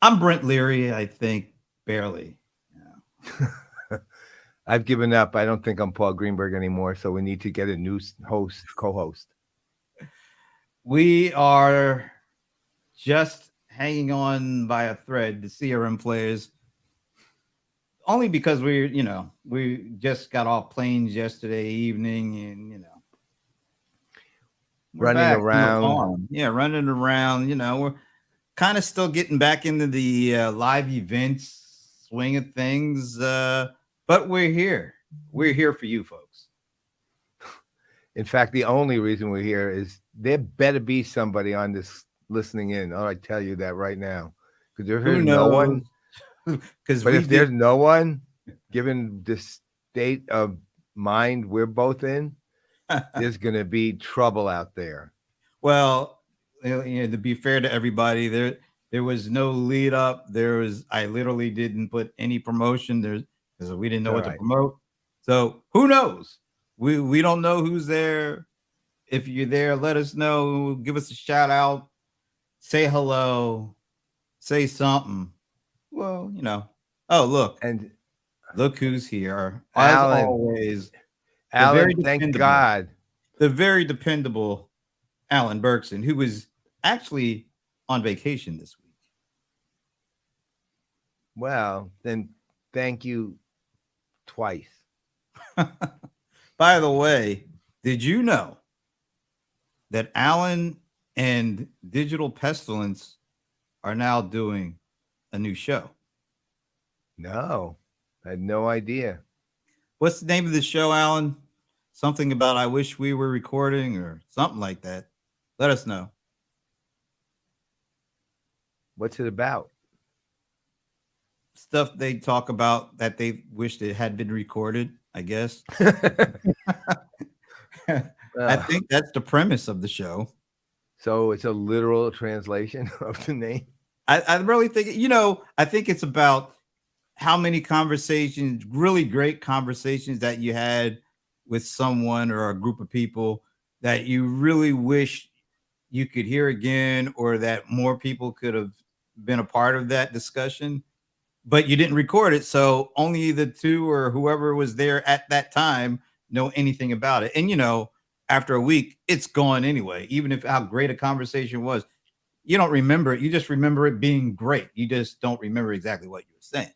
I'm Brent Leary, I think, barely. Yeah. I've given up. I don't think I'm Paul Greenberg anymore. So we need to get a new host, co-host. We are just hanging on by a thread, the CRM players, only because we just got off planes yesterday evening and, we're Running back on the around. farm. Yeah, running around. We're kind of still getting back into the live events swing of things. But we're here. We're here for you folks. In fact, the only reason we're here is there better be somebody on this listening in. Oh, I tell you that right now. Because if Who there's no knows? one, Because but we if did. there's no one, given the state of mind we're both in, there's going to be trouble out there. Well, to be fair to everybody, there was no lead up. I literally didn't put any promotion there because we didn't It's know all what to right. promote. So who knows? We don't know who's there. If you're there, let us know. Give us a shout out. Say hello. Say something. Well, Oh, And look who's here. As Alan, always, the Alan, very thank dependable, God. the very dependable Alan Berkson, who was actually on vacation this Well, then thank you twice. week. By the way, did you know that Alan and Digital Pestilence are now doing a new show? No, I had no idea. What's the name of the show, Alan? Something about I wish we were recording or something like that. Let us know. What's it about? Stuff they talk about that they wished it had been recorded, I guess. I Uh, think that's the premise of the show. so it's a literal translation of the name. I really think, I think it's about how many conversations, really great conversations that you had with someone or a group of people that you really wish you could hear again or that more people could have been a part of that discussion, but you didn't record it. So only the two or whoever was there at that time know anything about it. And, after a week, it's gone anyway, even if how great a conversation was. You don't remember it. You just remember it being great. You just don't remember exactly what you were saying.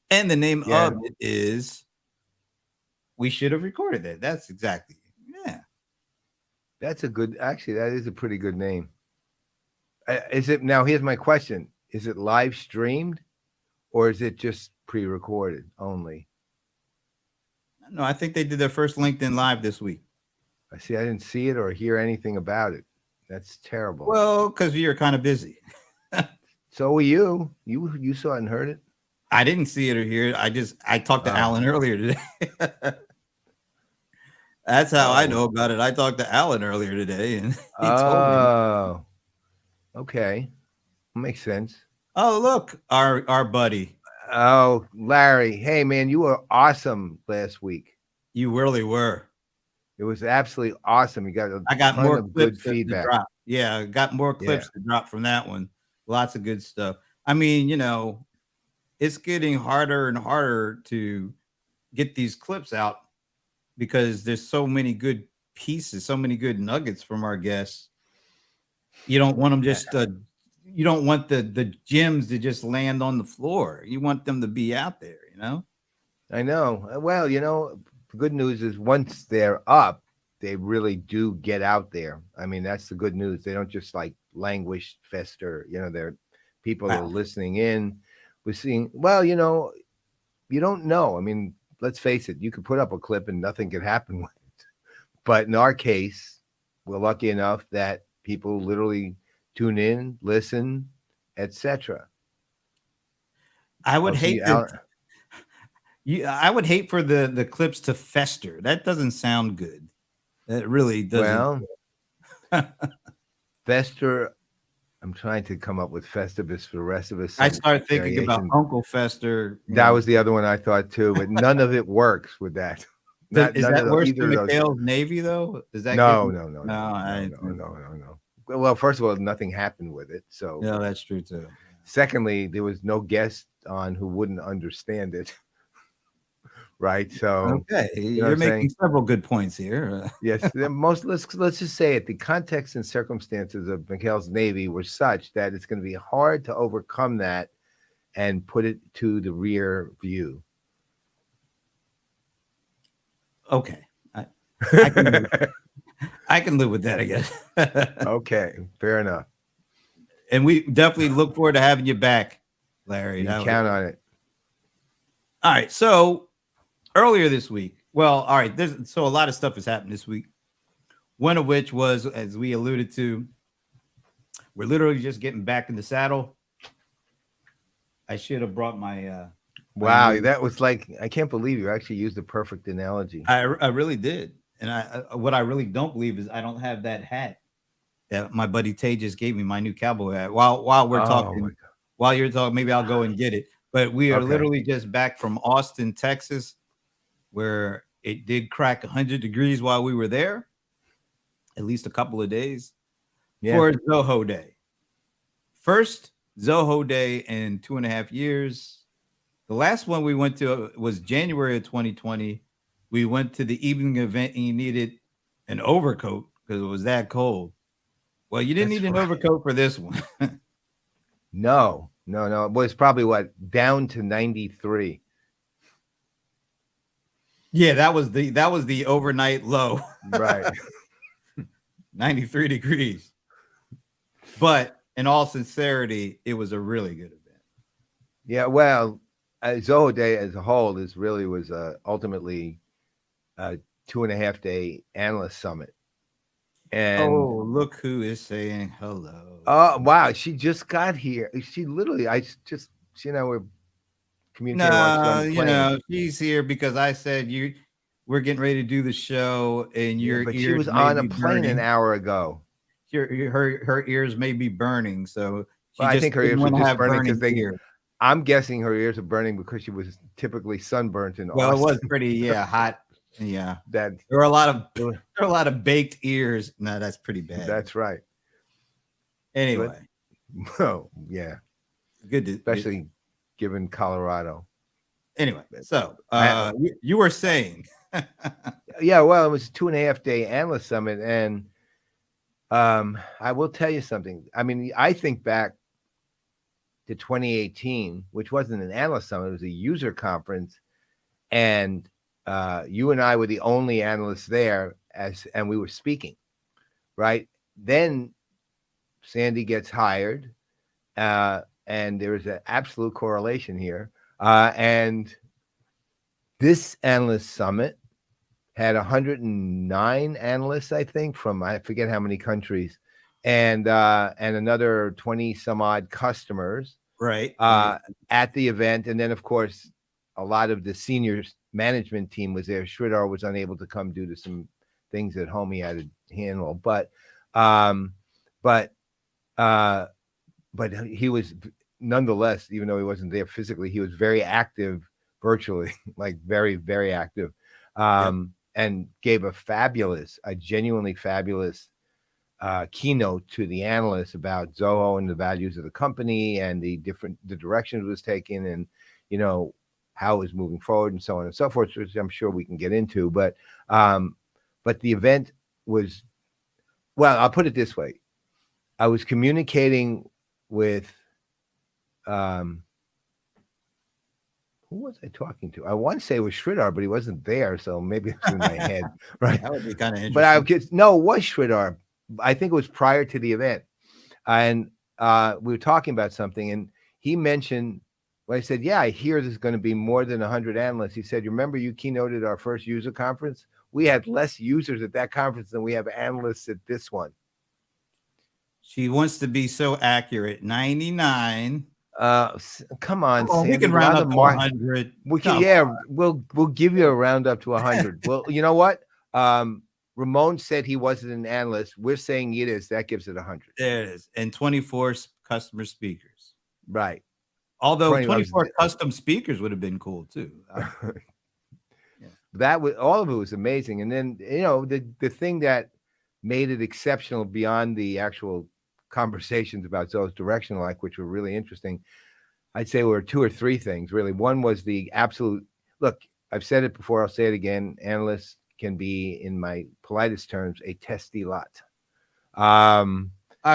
And the name Yeah, of it is We Should Have Recorded That. That's exactly. Yeah. that's a good. Actually, that is a pretty good name. Is it now? Here's my question: is it live streamed, or is it just pre-recorded only? No, I think they did their first LinkedIn Live this week. I see. I didn't see it or hear anything about it. That's terrible. Well, because you're kind of busy. So were you. You saw it and heard it. I didn't see it or hear it. I talked to Oh, Alan earlier today. That's how I oh, know about it. I talked to Alan earlier today and he told me. oh. Okay, makes sense. Oh, look, our buddy. Oh, Larry. Hey, man, you were awesome last week. You really were. It was absolutely awesome. You got a I got ton more of clips good to feedback. drop. Yeah, I got more Yeah, clips to drop from that one. Lots of good stuff. I mean, it's getting harder and harder to get these clips out because there's so many good pieces, so many good nuggets from our guests. You don't want them yeah. just you don't want the gems to just land on the floor. You want them to be out there. I know. Well, the good news is once they're up, they really do get out there. I mean, that's the good news. They don't just like languish, fester. They're people are Wow. listening in. We're seeing. Well, you don't know. I mean, let's face it. You could put up a clip and nothing could happen with it. But in our case, we're lucky enough that people literally tune in, listen, etc. I would Oh, see, hate I would hate for the clips to fester. That doesn't sound good. That really doesn't. well, Fester. I'm trying to come up with Festivus for the rest of us, I some started thinking about variation. Uncle Fester. That was the other one I thought too, but none of it works with that. Not Is none of that worse either than of those. McHale's Navy though? Does that get? No, no, no, No, no, no, no, no, no, no. Well, first of all, nothing happened with it, so no, that's true too. Secondly, there was no guest on who wouldn't understand it. Right. So, Okay, you know what you're I'm saying? making several good points here. Yes. Let's just say it. The context and circumstances of Mikhail's Navy were such that it's going to be hard to overcome that and put it to the rear view. Okay, I can live with that, I guess. Okay, fair enough. And we definitely look forward to having you back, Larry. You can count on it. All right. So earlier this week, well, all right, so a lot of stuff has happened this week. One of which was, as we alluded to, we're literally just getting back in the saddle. I should have brought my wow, that was like, I can't believe you actually used the perfect analogy. I really did. And what I really don't believe is I don't have that hat that my buddy Tay just gave me, my new cowboy hat. While we're talking, while you're talking, maybe I'll go and get it. But we are literally just back from Austin, Texas, where it did crack 100 degrees while we were there, at least a couple of days, for Zoho Day. First Zoho Day in 2.5 years. The last one we went to was January of 2020. We went to the evening event and you needed an overcoat because it was that cold. Well, you didn't need an overcoat for this one. No. It was probably down to 93. Yeah, that was the overnight low. Right. 93 degrees. But in all sincerity, it was a really good event. Yeah, well, Zoho Day as a whole was ultimately a 2.5 day analyst summit. And look who is saying hello. Oh, wow. She just got here. She literally, we're communicating. No, she's here because I said we're getting ready to do the show and but she was on a plane an hour ago. Her ears may be burning. So I think her ears were just burning because I'm guessing her ears are burning because she was typically sunburnt in Austin. Well, it was pretty, hot. Yeah, there were a lot of baked ears. No, that's pretty bad. That's right. Anyway, yeah, good, especially given Colorado. Anyway, so you were saying, yeah, well, it was a 2.5 day analyst summit, and I will tell you something. I mean, I think back to 2018, which wasn't an analyst summit; it was a user conference, and you and I were the only analysts there, and we were speaking, right? Then Sandy gets hired, and there is an absolute correlation here. And this analyst summit had 109 analysts, I think, from I forget how many countries, and another 20 some odd customers, right, at the event. And then, of course, a lot of the senior management team was there. Sridhar was unable to come due to some things at home he had to handle, but he was nonetheless, even though he wasn't there physically, he was very active virtually, like very, very active, and gave a genuinely fabulous keynote to the analysts about Zoho and the values of the company and the direction it was taking, and how it was moving forward and so on and so forth, which I'm sure we can get into. But the event was, well, I'll put it this way. I was communicating with, who was I talking to? I want to say it was Sridhar, but he wasn't there. So maybe it's in my head, right? That would be kind of interesting. But it was Sridhar. I think it was prior to the event. And we were talking about something, and he mentioned, well, I said, yeah, I hear there's going to be more than 100 analysts. He said, you remember you keynoted our first user conference? We had less users at that conference than we have analysts at this one. She wants to be so accurate. 99. Come on, Sandy, we can round up to 100. We'll give you a round up to 100. Well, you know what? Ramon said he wasn't an analyst. We're saying it is. That gives it 100. There it is. And 24 customer speakers. Right. Although 24 custom speakers would have been cool too. That was, all of it was amazing. And then, the thing that made it exceptional beyond the actual conversations about Zoe's direction alike, which were really interesting. I'd say there were 2 or 3 things really. One was the absolute look. I've said it before. I'll say it again. Analysts can be, in my politest terms, a testy lot. I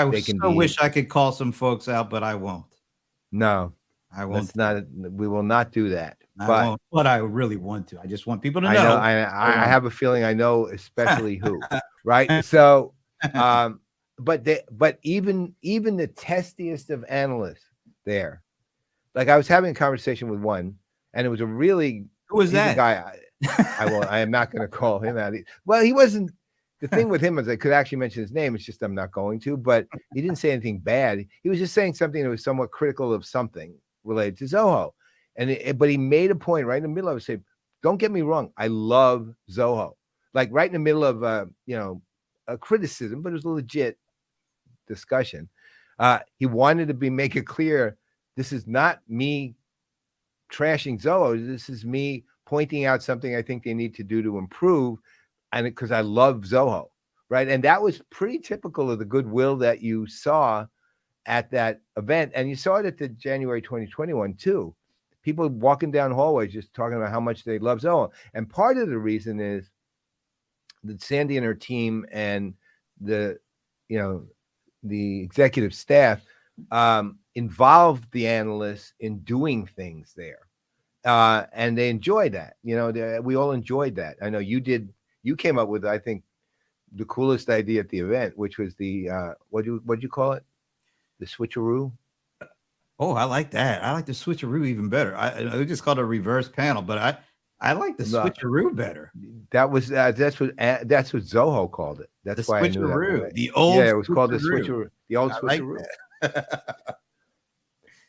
They can so be. wish I could call some folks out, but I won't. No, I won't. let's not. We will not do that. I But won't. But I really want to. I just want people to I know. know. I have a feeling I know, especially who. Right. So, but even the testiest of analysts there, like I was having a conversation with one, and it was a really Who was he's a that? guy. I am not going to call him out. Well, he wasn't. The thing with him is I could actually mention his name. It's just I'm not going to. But he didn't say anything bad. He was just saying something that was somewhat critical of something related to Zoho. But he made a point right in the middle of it. Say, don't get me wrong. I love Zoho. Like right in the middle of a criticism, but it was a legit discussion. He wanted to make it clear this is not me trashing Zoho. This is me pointing out something I think they need to do to improve. And because I love Zoho, right? And that was pretty typical of the goodwill that you saw at that event. And you saw it at the January 2021 too. People walking down hallways just talking about how much they love Zoho. And part of the reason is that Sandy and her team and the executive staff involved the analysts in doing things there. And they enjoyed that. We all enjoyed that. I know you did. You came up with, I think, the coolest idea at the event, which was the what'd you call it? The switcheroo. Oh, I like that. I like the switcheroo even better. I just called it a reverse panel, but I like the switcheroo better. That was that's what Zoho called it. That's why I knew that. Switcheroo. The old it was called the switcheroo. The old switcheroo. Like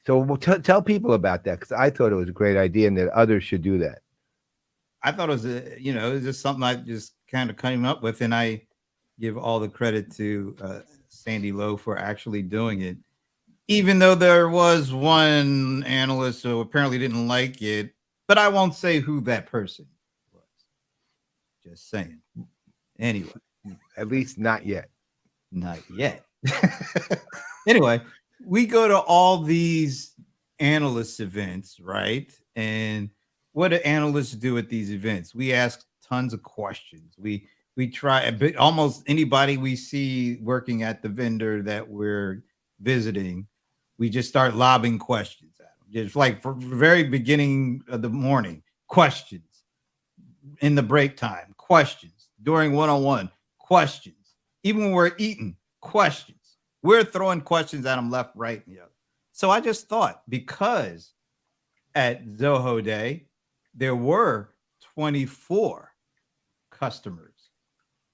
So we'll tell people about that because I thought it was a great idea and that others should do that. I thought it was it was just something I just kind of came up with, and I give all the credit to Sandy Lowe for actually doing it. Even though there was one analyst who apparently didn't like it, but I won't say who that person was. Just saying. Anyway. At least not yet. Not yet. Anyway, we go to all these analyst events, right? And what do analysts do at these events? We ask tons of questions. We try almost anybody we see working at the vendor that we're visiting. We just start lobbing questions at them. Just like from the very beginning of the morning, questions. In the break time, questions. During one-on-one, questions. Even when we're eating, questions. We're throwing questions at them left, right, and the other. So I just thought, because at Zoho Day, there were 24 customers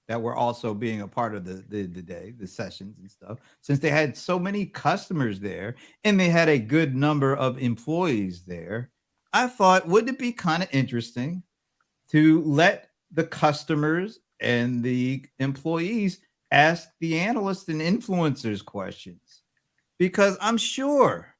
that were also being a part of the day, the sessions and stuff. Since they had so many customers there and they had a good number of employees there, I thought, wouldn't it be kind of interesting to let the customers and the employees ask the analysts and influencers questions? Because I'm sure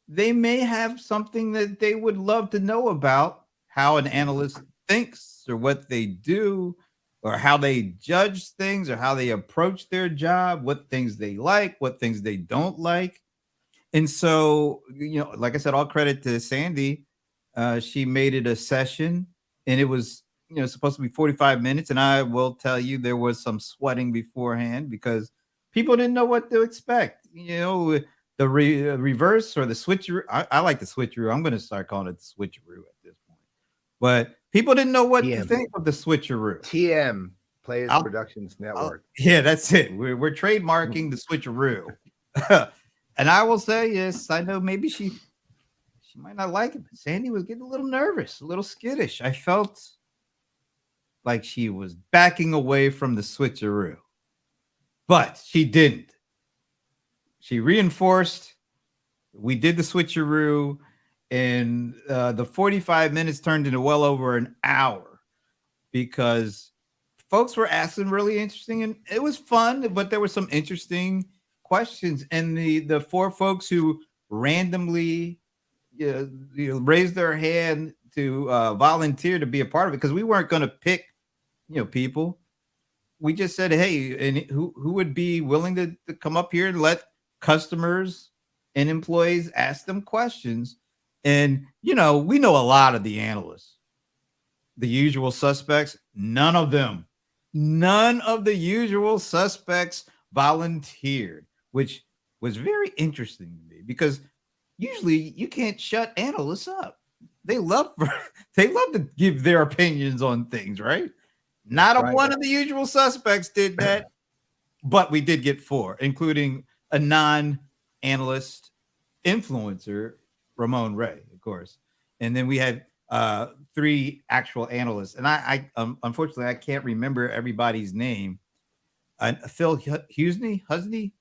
they may have something that they would love to know about how an analyst thinks or what they do, or how they judge things, or how they approach their job, what things they like, what things they don't like. And so, like I said, all credit to Sandy. She made it a session, and it was, supposed to be 45 minutes. And I will tell you, there was some sweating beforehand because people didn't know what to expect. The reverse or the switcheroo. I like the switcheroo. I'm going to start calling it the switcheroo at this point. But people didn't know what to think of the switcheroo. TM, Playaz Productions Network. Yeah, that's it. We're trademarking the switcheroo. And I will say, yes, I know maybe she might not like it, but Sandy was getting a little nervous, a little skittish. I felt like she was backing away from the switcheroo, but she didn't. She reinforced. We did the switcheroo. And the 45 minutes turned into well over an hour because folks were asking really interesting, and it was fun, but there were some interesting questions. And the 4 folks who randomly raised their hand to volunteer to be a part of it, because we weren't going to pick people. we just said, hey, and who would be willing to come up here and let customers and employees ask them questions? And we know a lot of the analysts, the usual suspects. None of the usual suspects volunteered, which was very interesting to me because usually you can't shut analysts up. They love to give their opinions on things, right? Not one of the usual suspects did that, but we did get 4, including a non-analyst influencer, Ramon Ray, of course. And then we had 3 actual analysts. And I unfortunately, I can't remember everybody's name. Phil Husney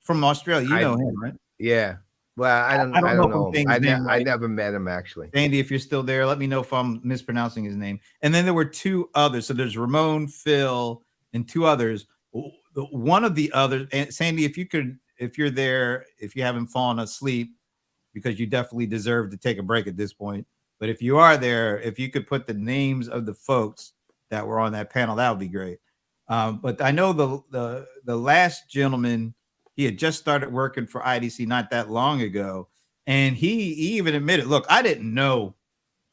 from Australia. You know him, right? Yeah. Well, I don't know. I never met him, actually. Sandy, if you're still there, let me know if I'm mispronouncing his name. And then there were 2 others. So there's Ramon, Phil, and 2 others. One of the others, and Sandy, if you're there, if you haven't fallen asleep, because you definitely deserve to take a break at this point. But if you are there, if you could put the names of the folks that were on that panel, that would be great. But I know the last gentleman, he had just started working for IDC not that long ago. And he even admitted, look, I didn't know.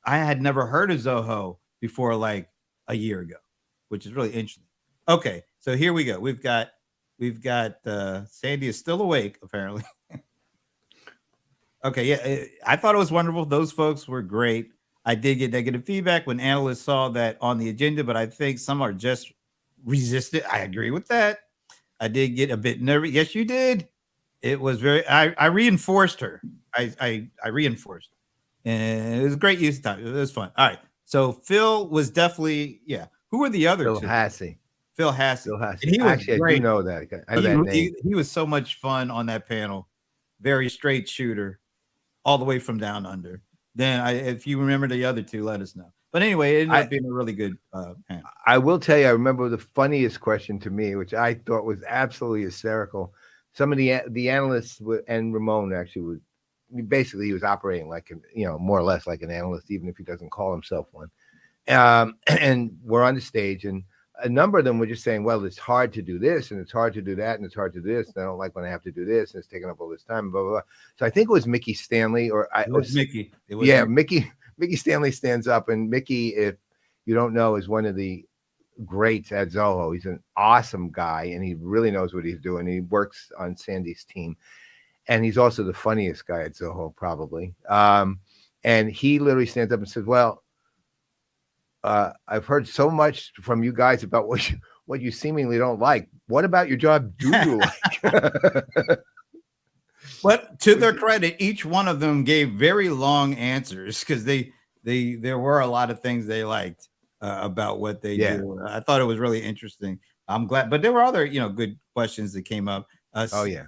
I had never heard of Zoho before like a year ago, which is really interesting. Okay, so here we go. We've got Sandy is still awake, apparently. Okay, yeah, I thought it was wonderful. Those folks were great. I did get negative feedback when analysts saw that on the agenda, but I think some are just resistant. I agree with that. I did get a bit nervous. Yes, you did. It was I reinforced her. I reinforced. And it was a great use of time. It was fun. All right. So Phil was definitely, yeah. Who were the other Phil 2? Hassey. Phil Hassey. And he was actually, great. I do know that guy. I know that name. He was so much fun on that panel. Very straight shooter, all the way from down under. Then if you remember the other 2, let us know. But anyway, it ended up being a really good panel. I will tell you, I remember the funniest question to me, which I thought was absolutely hysterical. Some of the analysts and Ramon actually was basically, he was operating like more or less like an analyst, even if he doesn't call himself one. And we're on the stage, and a number of them were just saying, well, it's hard to do this, and it's hard to do that, and it's hard to do this, and I don't like when I have to do this, and it's taking up all this time, blah, blah, blah. So I think it was Mickey Stanley, or it was Mickey. Mickey Stanley stands up, and Mickey, if you don't know, is one of the greats at Zoho. He's an awesome guy, and he really knows what he's doing. He works on Sandy's team, and he's also the funniest guy at Zoho, probably. And he literally stands up and says, well, I've heard so much from you guys about what you seemingly don't like. What about your job do you like? But to their credit, each one of them gave very long answers because there were a lot of things they liked about what they do. I thought it was really interesting. I'm glad, but there were other good questions that came up.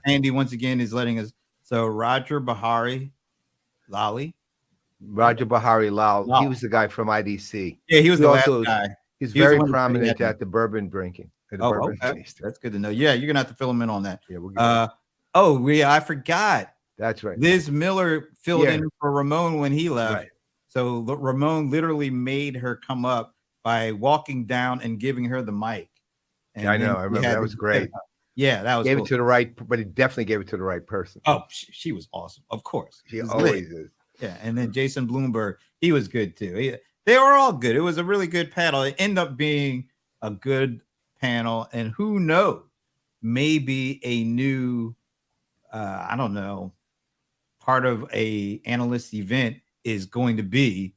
Andy once again is letting us. So Roger Bahari Lal. He was the guy from IDC. Yeah, he was the last guy. He's very prominent at the bourbon drinking. That's good to know. Yeah, you're gonna have to fill him in on that. Yeah, I forgot. That's right. Liz Miller filled in for Ramon when he left. Right. So Ramon literally made her come up by walking down and giving her the mic. And I know. I remember that was great. Yeah, that was gave it to the right, but he definitely gave it to the right person. Oh, she was awesome. Of course, she always is. Yeah, and then Jason Bloomberg, he was good too. They were all good. It was a really good panel. It ended up being a good panel, and who knows, maybe a new, I don't know, part of a analyst event is going to be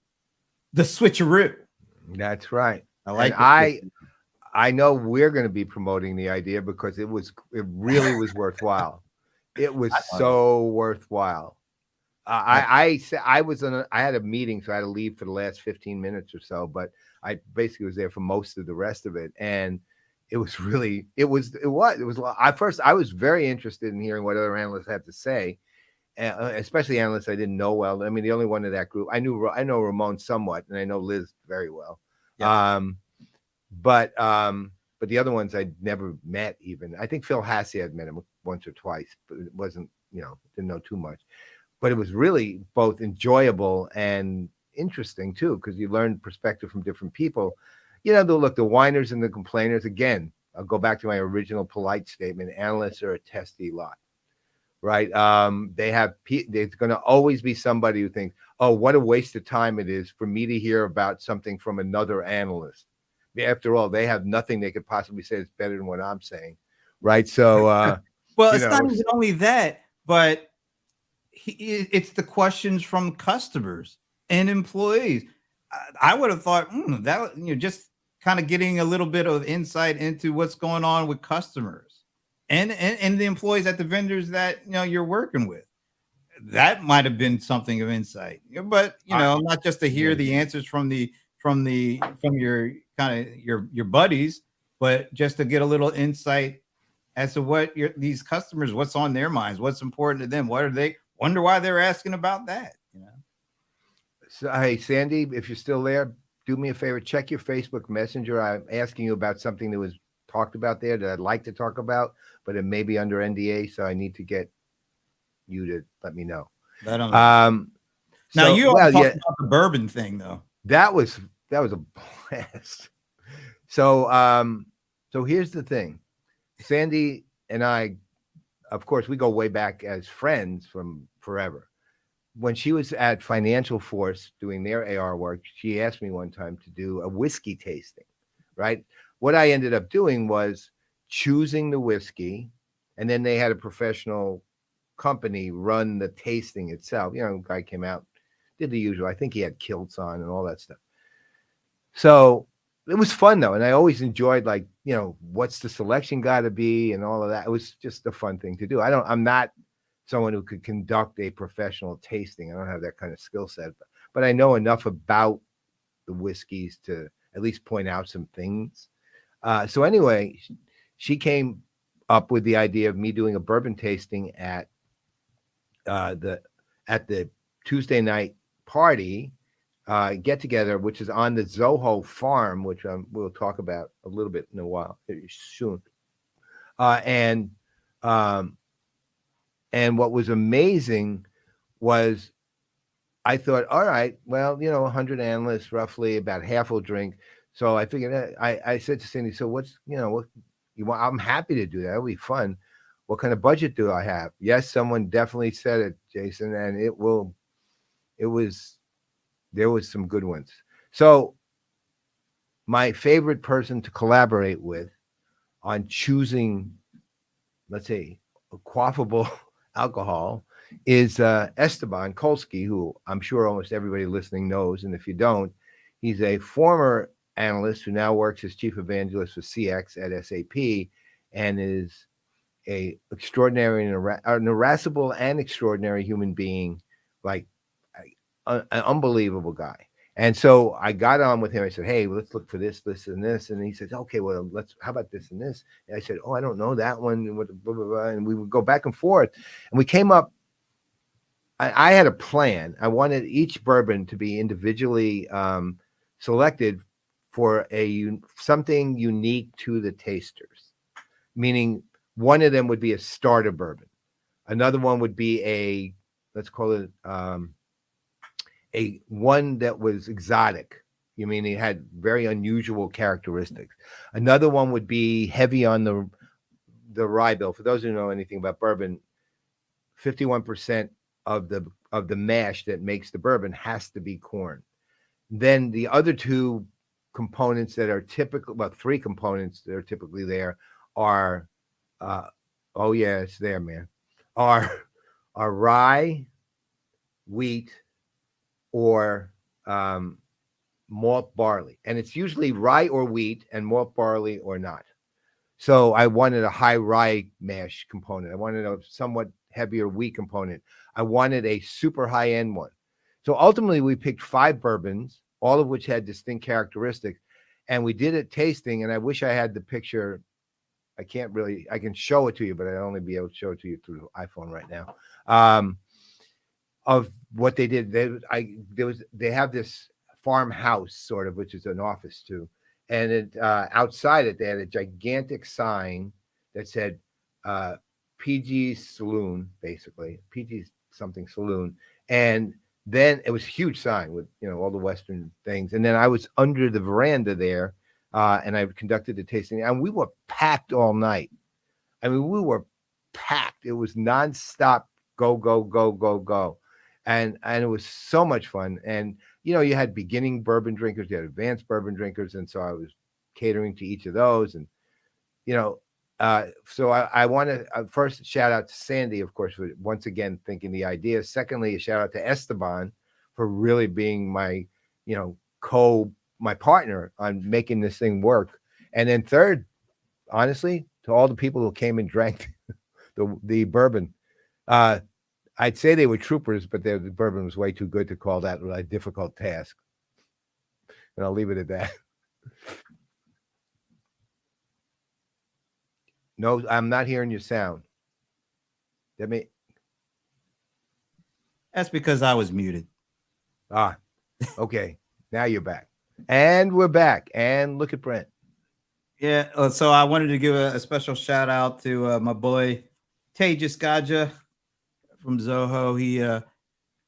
the switcheroo. That's right. I know we're going to be promoting the idea because it really was worthwhile. It was so worthwhile. I had a meeting, so I had to leave for the last 15 minutes or so, but I basically was there for most of the rest of it. And it was at first I was very interested in hearing what other analysts had to say, especially analysts I didn't know well. I mean, the only one of that group, I know Ramon somewhat, and I know Liz very well. Yeah. But the other ones I'd never met even. I think Phil Hassey, I'd met him once or twice, but it wasn't, didn't know too much. But it was really both enjoyable and interesting too, because you learned perspective from different people. The whiners and the complainers, again, I'll go back to my original polite statement. Analysts are a testy lot, right? There's going to always be somebody who thinks, oh, what a waste of time it is for me to hear about something from another analyst. After all, they have nothing they could possibly say that's better than what I'm saying, right? So, well, it's not even only that, but it's the questions from customers and employees. I would have thought that just kind of getting a little bit of insight into what's going on with customers and the employees at the vendors that you're working with. That might have been something of insight, but not just to hear the answers from your kind of your buddies, but just to get a little insight as to what these customers, what's on their minds, what's important to them, what are they wonder why they're asking about that. So, hey, Sandy, if you're still there, do me a favor, check your Facebook Messenger. I'm asking you about something that was talked about there that I'd like to talk about, but it may be under NDA, so I need to get you to let me know. Now you talked about the bourbon thing, though. That was a blast. So here's the thing. Sandy and I, of course, we go way back as friends from forever. When she was at Financial Force doing their AR work, she asked me one time to do a whiskey tasting, right? What I ended up doing was choosing the whiskey, and then they had a professional company run the tasting itself. Guy came out, did the usual. I think he had kilts on and all that stuff. So it was fun, though. And I always enjoyed, what's the selection got to be and all of that. It was just a fun thing to do. I'm not someone who could conduct a professional tasting. I don't have that kind of skill set, but I know enough about the whiskeys to at least point out some things. So anyway, she came up with the idea of me doing a bourbon tasting at the Tuesday night party get together, which is on the Zoho farm, which we'll talk about a little bit in a while soon. And what was amazing was I thought, all right, well, 100 analysts, roughly about half will drink. So I figured, I said to Cindy, so what you want? I'm happy to do that. It'll be fun. What kind of budget do I have? Yes, someone definitely said it, Jason, and there was some good ones. So my favorite person to collaborate with on choosing, let's say, a quaffable alcohol is Esteban Kolsky, who I'm sure almost everybody listening knows. And if you don't, he's a former analyst who now works as chief evangelist for CX at SAP and is a extraordinary, an irascible and extraordinary human being, like an unbelievable guy. And so I got on with him. I said, hey, let's look for this, and this. And he said, okay, well, how about this and this? And I said, oh, I don't know that one. And, blah, blah, blah. And we would go back and forth. And we came up. I had a plan. I wanted each bourbon to be individually selected for something unique to the tasters, meaning one of them would be a starter bourbon. Another one would be let's call it a one that was exotic. It had very unusual characteristics. Another one would be heavy on the rye bill. For those who know anything about bourbon, 51% of the mash that makes the bourbon has to be corn. Then the other two components that are typical, well, three components that are typically there are, oh yeah, it's there, man, are rye, wheat, or malt barley. And it's usually rye or wheat and malt barley or not. So I wanted a high rye mash component. I wanted a somewhat heavier wheat component. I wanted a super high end one. So ultimately we picked 5 bourbons, all of which had distinct characteristics. And we did a tasting, and I wish I had the picture. I can show it to you, but I'd only be able to show it to you through the iPhone right now. Of what they did. They have this farmhouse sort of, which is an office too. And outside it, they had a gigantic sign that said PG's Saloon, basically PG's something Saloon. And then it was a huge sign with all the Western things. And then I was under the veranda there and I conducted the tasting, and we were packed all night. I mean, we were packed. It was nonstop, go, go, go, go, go, and it was so much fun. And you had beginning bourbon drinkers, you had advanced bourbon drinkers, and so I was catering to each of those. And so I want to first shout out to Sandy, of course, for once again thinking the idea. Secondly, a shout out to Esteban for really being my my partner on making this thing work. And then third, honestly, to all the people who came and drank the bourbon. I'd say they were troopers, but the bourbon was way too good to call that a difficult task. And I'll leave it at that. No, I'm not hearing your sound. That's because I was muted. Okay. Now you're back. And we're back. And look at Brent. Yeah. So I wanted to give a special shout out to my boy Tejas Gaja from Zoho.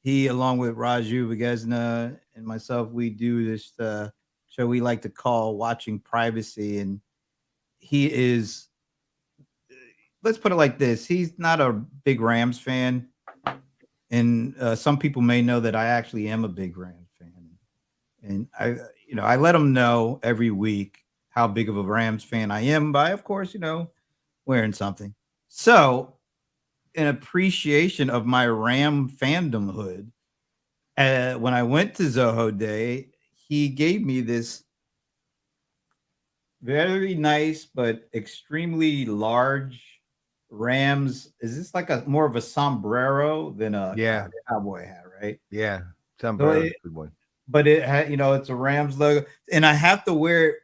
He along with Raju Vigesna and myself, we do this show we like to call Watching Privacy. And he is, let's put it like this. He's not a big Rams fan. And some people may know that I actually am a big Rams fan. And I let him know every week how big of a Rams fan I am by, of course, wearing something. So in appreciation of my Ram fandomhood, when I went to Zoho Day, he gave me this very nice but extremely large Rams. Is this like more of a sombrero than a cowboy hat, right? Yeah, sombrero is a good one. But it had, it's a Rams logo, and I have to wear it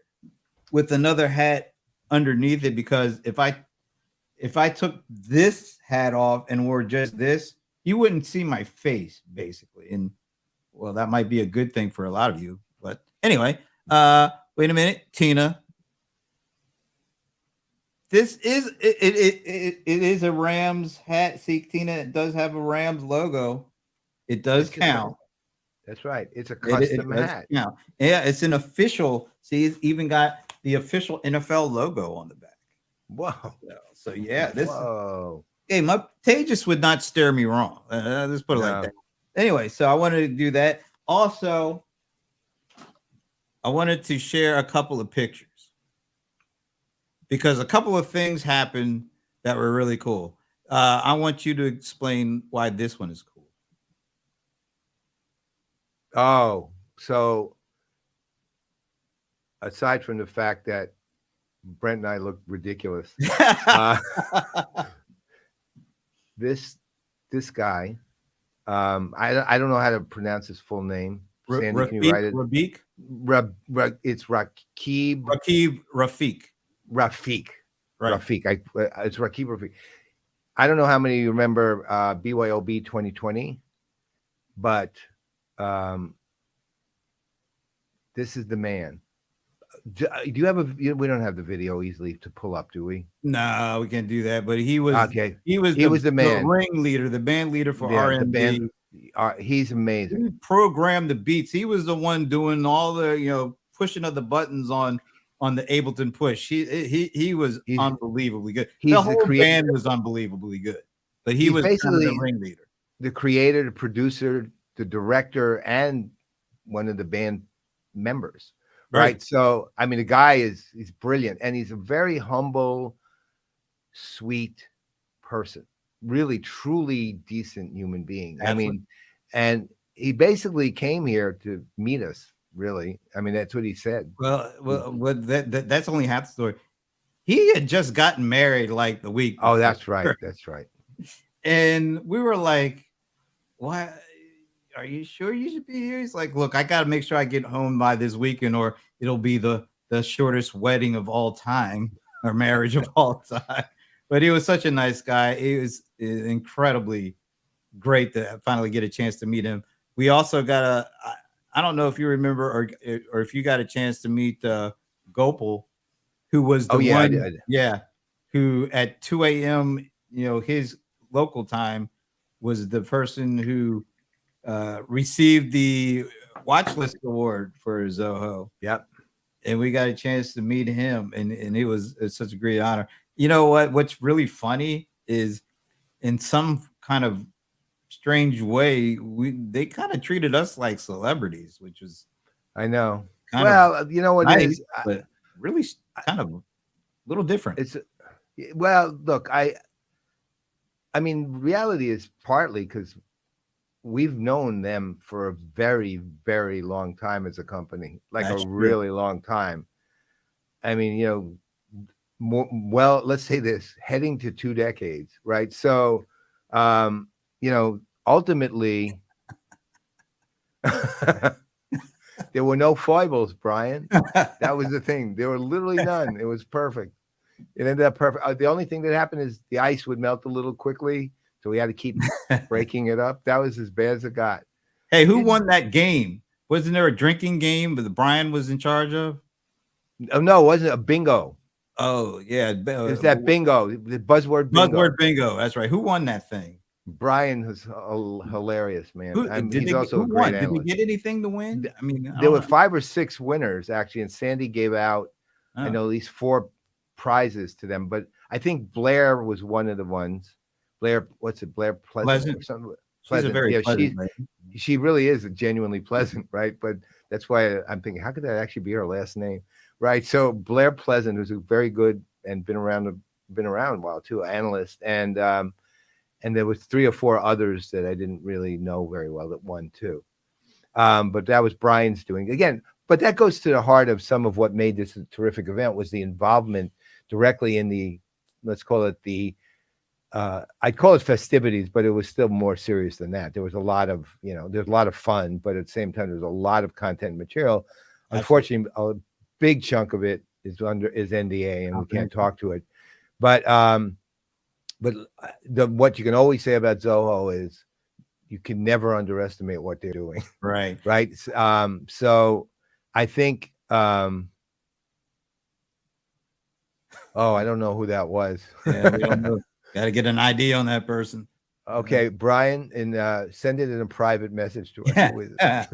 with another hat underneath it, because if I took this hat off and wore just this, you wouldn't see my face, basically. And well, that might be a good thing for a lot of you. But anyway, wait a minute, Tina. This is it is a Rams hat. See, Tina, it does have a Rams logo. It does count. That's right. It's a custom hat. Yeah, it's an official. See, it's even got the official NFL logo on the back. Whoa. So yeah, this. Whoa. Hey, my Tejas would not steer me wrong. Let's put it like that. Anyway, so I wanted to do that. Also, I wanted to share a couple of pictures because a couple of things happened that were really cool. I want you to explain why this one is cool. Oh, so aside from the fact that Brent and I look ridiculous, this guy, I don't know how to pronounce his full name. Sandy, can you write it? Rafiq? It's Rakib. Rafiq. Rafiq. Right. Rafiq. It's Rakib Rafiq. I don't know how many of you remember BYOB 2020, but this is the man. Do you have we don't have the video easily to pull up, do we? No, we can't do that. But he was okay. He was the man, the ringleader, the band leader for R&B. He's amazing. He programmed the beats. He was the one doing all the pushing of the buttons on the Ableton push. He was unbelievably good. The whole band was unbelievably good. But he was basically the ringleader, the creator, the producer, the director, and one of the band members. Right. So, I mean, the guy he's brilliant, and he's a very humble, sweet person, really, truly decent human being. I mean, and he basically came here to meet us, really. I mean, that's what he said. Well, that's only half the story. He had just gotten married like the week before. Oh, that's right. That's right. And we were like, why? Are you sure you should be here? He's like, look, I got to make sure I get home by this weekend, or it'll be the shortest wedding of all time, or marriage of all time. But he was such a nice guy. It was incredibly great to finally get a chance to meet him. We also got I don't know if you remember or if you got a chance to meet Gopal, who was the one, I did. Who at 2 a.m., his local time, was the person who received the watch list award for Zoho. Yep. and we got a chance to meet him, and it's such a great honor. You know what? What's really funny is, in some kind of strange way, they kind of treated us like celebrities, which was I know. kind of Well, you know what it nice, is? but really kind of a little different. It's well, look, I mean, reality is partly because we've known them for a very, very long time as a company, like That's a true. really long time. I mean, you know, well, let's say this, heading to 2 decades, right? So, you know, ultimately, there were no foibles, Brian. That was the thing. There were literally none. It was perfect. It ended up perfect. The only thing that happened is the ice would melt a little quickly, so we had to keep breaking it up. That was as bad as it got. Hey, who won that game? Wasn't there a drinking game that Brian was in charge of? Oh no, it wasn't a bingo. Oh yeah, It was that bingo, the buzzword bingo. buzzword bingo. That's right. Who won that thing? Brian was hilarious, man. He's also who a great won? Did they analyst. get anything to win? I mean, I There don't were know. 5 or 6 winners actually, and Sandy gave out, I Oh, know, at least 4 prizes to them. But I think Blair was one of the ones. Blair, what's it? Blair Pleasant Pleasant. or something. She's a Pleasant. very Yeah, pleasant lady. she really is genuinely pleasant, right? But that's why I'm thinking, how could that actually be her last name, right? So Blair Pleasant, who's a very good and been around a while too, analyst, and there was 3 or 4 others that I didn't really know very well that won too. But that was Brian's doing again. But that goes to the heart of some of what made this a terrific event was the involvement directly in the, let's call it the, I'd call it festivities, but it was still more serious than that. There was a lot of, there's a lot of fun, but at the same time, there's a lot of content material. Absolutely. Unfortunately, a big chunk of it is NDA, and we Okay. can't talk to it. But what you can always say about Zoho is you can never underestimate what they're doing. Right. Right. So I think, I don't know who that was. Yeah, we don't know. Got to get an ID on that person. Okay, Brian, and send it in a private message to us. Yeah. Who is it?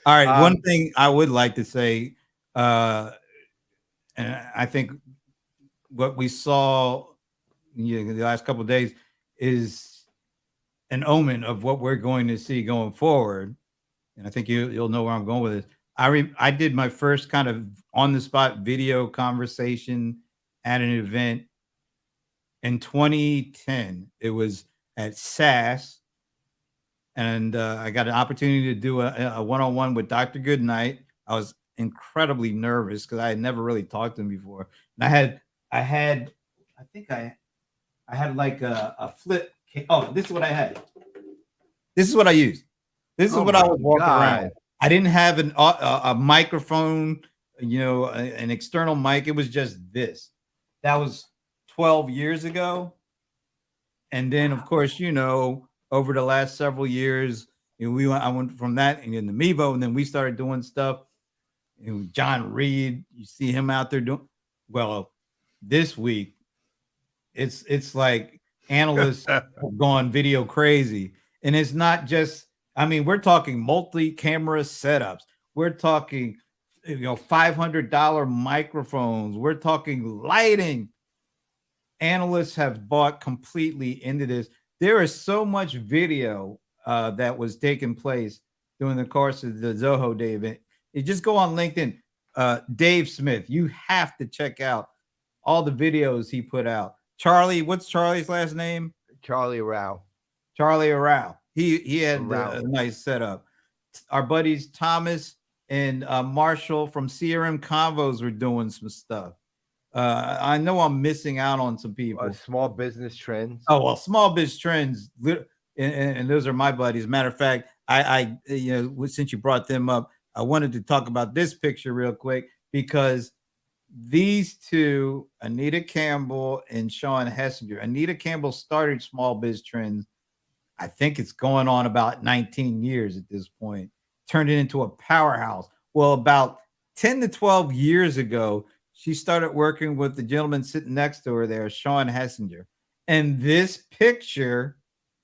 All right. One thing I would like to say, and I think what we saw the last couple of days is an omen of what we're going to see going forward. And I think you'll know where I'm going with this. I did my first kind of on the spot video conversation at an event in 2010. It was at SAS, and I got an opportunity to do a one-on-one with Dr. Goodnight. I was incredibly nervous because I had never really talked to him before. And I had like a flip. Oh, this is what I had. This is what I used. This is what I was walking around. I didn't have a microphone, an external mic. It was just this. That was 12 years ago. And then, of course, over the last several years, I went from that and in the Mevo, and then we started doing stuff. John Reed, you see him out there doing well. This week, it's like analysts have gone video crazy, and it's not just. I mean, we're talking multi-camera setups. We're talking, $500 microphones. We're talking lighting. Analysts have bought completely into this. There is so much video that was taking place during the course of the Zoho Day event. You just go on LinkedIn. Dave Smith, you have to check out all the videos he put out. Charlie, what's Charlie's last name? Charlie Rao. Charlie Arau. He had a nice setup. Our buddies Thomas and Marshall from CRM Convos were doing some stuff. I know I'm missing out on some people. Small business trends. Oh well, small business trends, and those are my buddies. Matter of fact, I since you brought them up, I wanted to talk about this picture real quick because these two, Anita Campbell and Sean Hessinger. Anita Campbell started Small Biz Trends. I think it's going on about 19 years at this point. Turned it into a powerhouse. Well, about 10 to 12 years ago, she started working with the gentleman sitting next to her there, Sean Hessinger. And this picture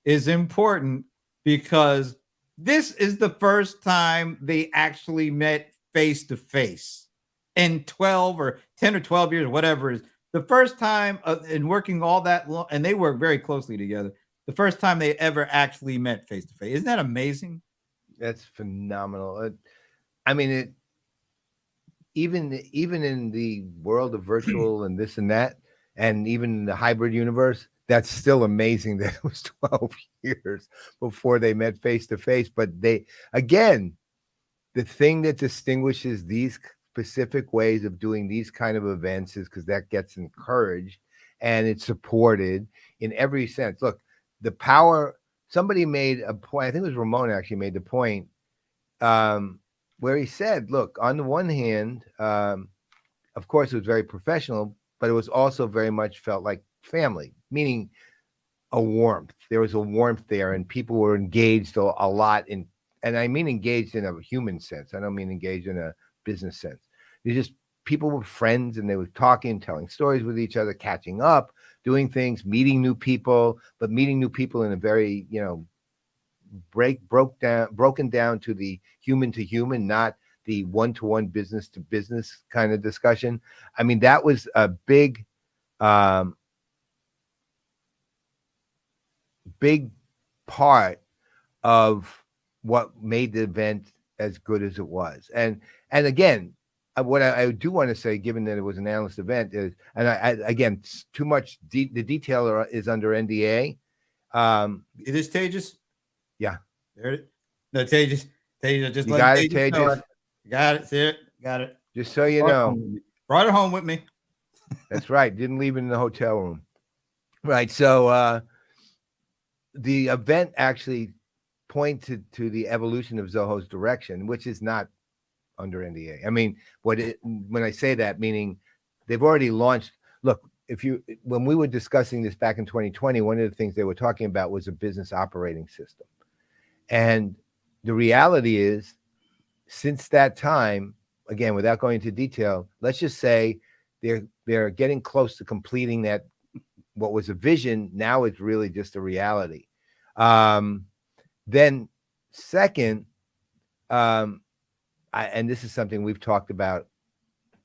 is important because this is the first time they actually met face to face. in 12 or 10 or 12 years, whatever it is, the first time in working all that long, and they work very closely together, the first time they ever actually met face to face. Isn't that amazing? That's phenomenal. I mean, even in the world of virtual and this and that, and even in the hybrid universe, that's still amazing that it was 12 years before they met face to face. But again, the thing that distinguishes these specific ways of doing these kind of events is because that gets encouraged and it's supported in every sense. Look, the power, somebody made a point, I think it was Ramon actually made the point, where he said, look, on the one hand, of course, it was very professional, but it was also very much felt like family, meaning a warmth. There was a warmth there, and people were engaged a lot in, and I mean engaged in a human sense. I don't mean engaged in a business sense. They just, people were friends and they were talking, telling stories with each other, catching up, doing things, meeting new people, but meeting new people in a very, broken down to the human to human, not the one-to-one business to business kind of discussion. I mean, that was a big part of what made the event as good as it was. And again, what I do want to say, given that it was an analyst event, is, and I again, too much, the detail is under NDA. It is Tejas. Yeah. There it is. No, Tejas, just You let got it, Tejas know Tejas. it. Got it. See it. Got it. Just so you know. Brought it home with me. That's right. Didn't leave it in the hotel room. Right. So the event actually pointed to the evolution of Zoho's direction, which is not under NDA. I mean, when I say that, meaning they've already launched. Look, when we were discussing this back in 2020, one of the things they were talking about was a business operating system. And the reality is, since that time, again, without going into detail, let's just say they're getting close to completing that. What was a vision, now it's really just a reality. Then second, and this is something we've talked about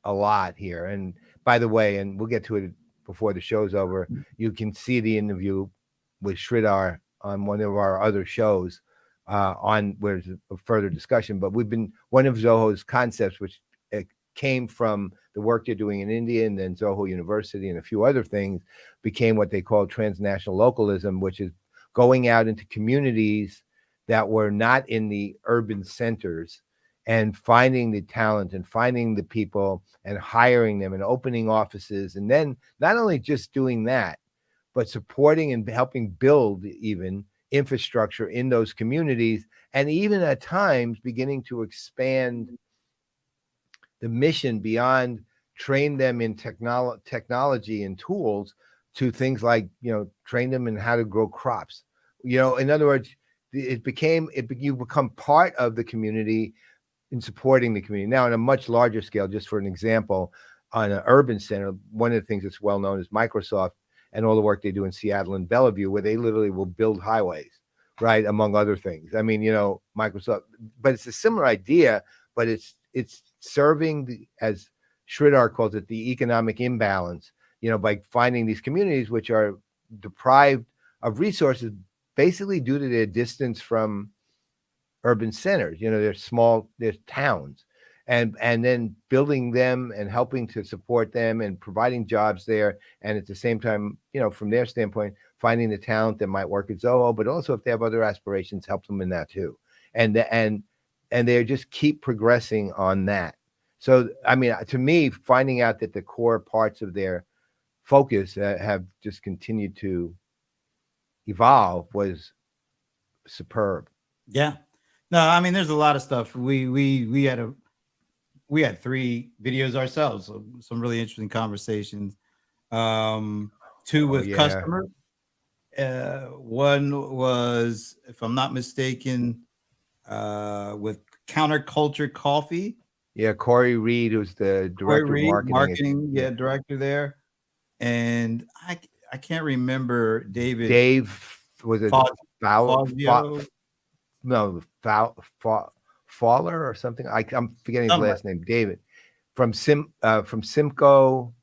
a lot here. And by the way, and we'll get to it before the show's over, you can see the interview with Sridhar on one of our other shows on where there's a further discussion. But one of Zoho's concepts, which came from the work they're doing in India and then Zoho University and a few other things, became what they call transnational localism, which is going out into communities that were not in the urban centers and finding the talent and finding the people and hiring them and opening offices. And then not only just doing that, but supporting and helping build even infrastructure in those communities, and even at times beginning to expand the mission beyond train them in technology and tools to things like, train them in how to grow crops. In other words, you become part of the community in supporting the community. Now, on a much larger scale, just for an example, on an urban center, one of the things that's well known is Microsoft and all the work they do in Seattle and Bellevue, where they literally will build highways, right, among other things. I mean, Microsoft, but it's a similar idea, but it's serving as Sridhar calls it, the economic imbalance, by finding these communities which are deprived of resources, basically due to their distance from urban centers. They're towns, and then building them and helping to support them and providing jobs there. And at the same time, from their standpoint, finding the talent that might work at Zoho, but also if they have other aspirations, help them in that too. And they just keep progressing on that. So, I mean, to me, finding out that the core parts of their focus have just continued to evolve was superb. Yeah. No, I mean, there's a lot of stuff. We had 3 videos ourselves, so some really interesting conversations. 2 with customers. One was, if I'm not mistaken, with Counterculture Coffee. Yeah, Corey Reed, who's the director of marketing. Director there. And I can't remember Dave was it Fowler or something? I'm forgetting his last name. David. from Simcoe.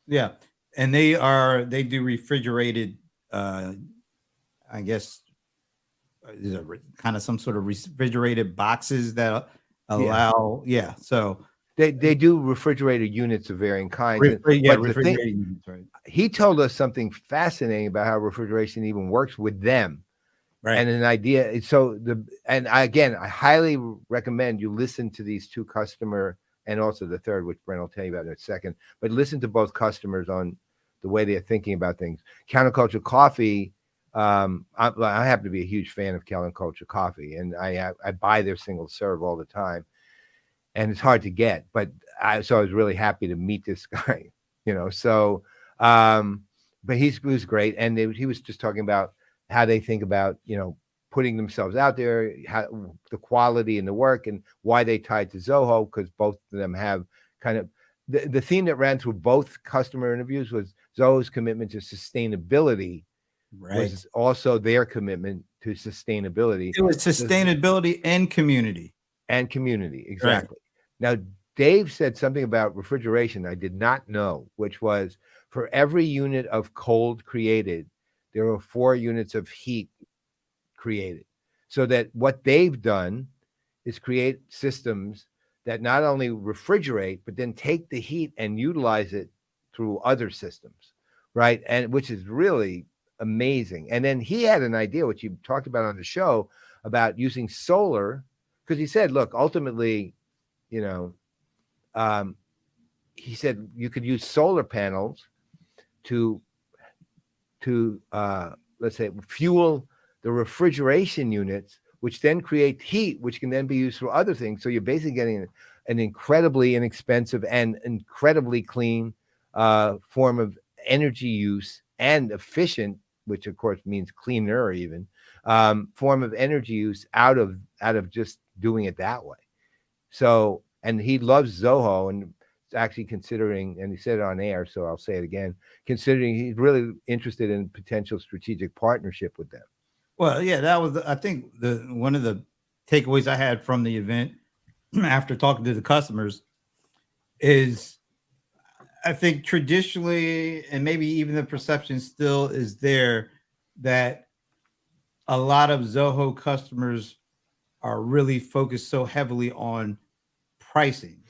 Yeah, and they do refrigerated. I guess is it kind of some sort of refrigerated boxes that Yeah. allow. Yeah, so They do refrigerated units of varying kinds. yeah, But the thing, refrigerated units, right? he told us something fascinating about how refrigeration even works with them. Right. And an idea. So I highly recommend you listen to these two customer and also the third, which Brent will tell you about in a second. But listen to both customers on the way they're thinking about things. Counterculture Coffee. I happen to be a huge fan of Counterculture Coffee, and I buy their single serve all the time, and it's hard to get. But I was really happy to meet this guy. So but he was great, and he was just talking about how they think about putting themselves out there, how the quality and the work, and why they tied to Zoho, because both of them have kind of the theme that ran through both customer interviews was Zoho's commitment to sustainability Right. was also their commitment to sustainability. It was sustainability and community. And community, Right. exactly. Now, Dave said something about refrigeration I did not know, which was for every unit of cold created, there are 4 units of heat created. So that what they've done is create systems that not only refrigerate, but then take the heat and utilize it through other systems, right? And which is really amazing. And then he had an idea, which you talked about on the show, about using solar, because he said, look, ultimately, he said you could use solar panels to let's say fuel the refrigeration units, which then create heat, which can then be used for other things. So you're basically getting an incredibly inexpensive and incredibly clean form of energy use, and efficient, which of course means cleaner even, form of energy use out of just doing it that way. So, and he loves Zoho, and actually considering, and he said it on air, so I'll say it again, considering he's really interested in potential strategic partnership with them. Well, yeah, that was I think one of the takeaways I had from the event after talking to the customers is I think traditionally, and maybe even the perception still is there, that a lot of Zoho customers are really focused so heavily on pricing,